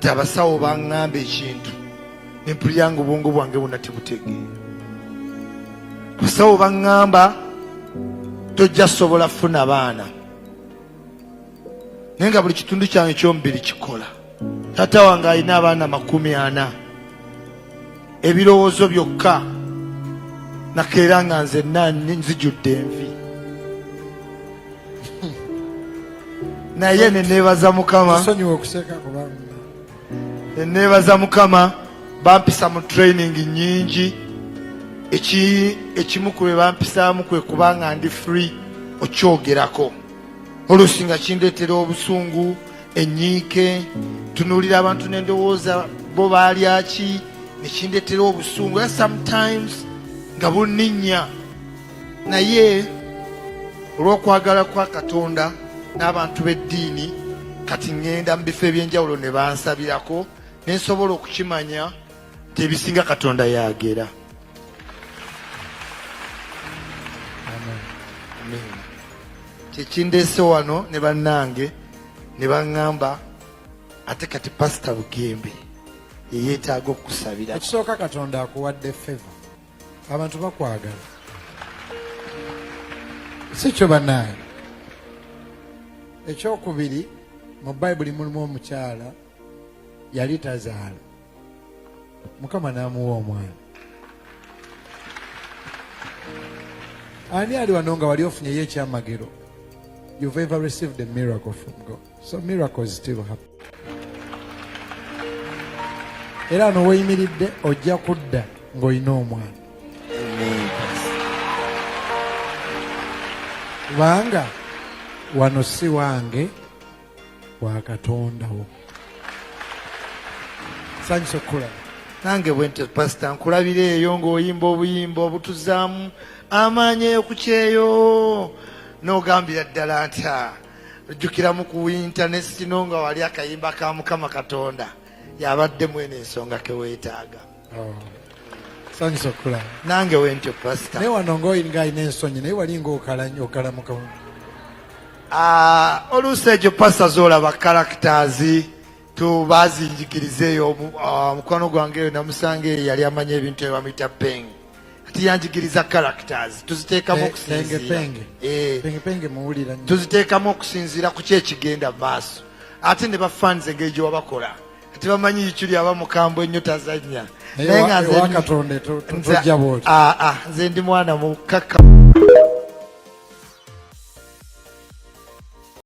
kati abasawo baŋŋamba ekintu nempulira nga obwongo bwange bwonna tebutegeera. Abasawo baŋŋamba tojja sobola kufuna baana naye nga buli kitundu kyange ekyomubiri kikola. Taata wange alina abaana 40, ebirowoozo byokka nakeera nga nzenna nzijudde envi. Naye neneebaza Mukama, neneebaza Mukama bampisa mu training nyingi. Ekimu ku bye bampisaamu kwe kubanga ndi free okyogerako. Oluusi nga kindeetera obusungu, enyiike, tunuulira abantu n'endowooza bo baalya ki, ne kindeetera obusungu. Sometimes nga bunninnya. Naye olw'okwagala kwa Katonda n'abantu b'eddiini, kati ŋŋenda mu bifo eby'enjawulo ne bansabirako ne nsobola okukimanya nti ebisinga Katonda yaagera. Kyekindeese wano ne bannange ne baŋŋamba ate kati Pastor Bugembe yeetaaga okusabira. Ekisooka Katonda akuwadde favor, abantu bakwagala, si kyo bannange. Ekyokubiri, mu Bayibuli mulimu omukyala yali tazaala, Mukama n'amuwa omwana. Ani ali wano nga wali ofunyeyo ekyamagero? You've ever received a miracle from God. So miracles still happen. Era n'oweyimiridde ojja kudda ng'olina omwana. Kubanga wano si wange, wa Katonda wo. Sanyusa okulaba. Nange bwente Pastor nkulabira eyo ng'oyimba obuyimba obutuzaamu amaanyi ku kyeyo n'ogambira ddala nta ojjukiramu ku internet kino nga wali akayimba ka Mukama Katonda yabadde mwene ensonga keweetaaga. Sanyusa okulaba. Nange wente Pastor. Naye wano ng'oyinga alina ensonyi naye wali ng'okalamuka. Oluusi egyo Pastor z'olaba characters tubazinjigirizeeyo. Mukwano gwange eyo namusanga eyo yali amanya ebintu ebamuyita peng. Ati yanjigiriza characters tuziteekamu okusinziira. Tuziteekamu okusinziira ku kyekigenda maaso. Ate ne bafanze engeri gye wabakola. Ati bamanyi yikyuli abamukambwe ennyo tazannya. Naye Katonda tojja bw'oti. Nze ndi mwana mukaka.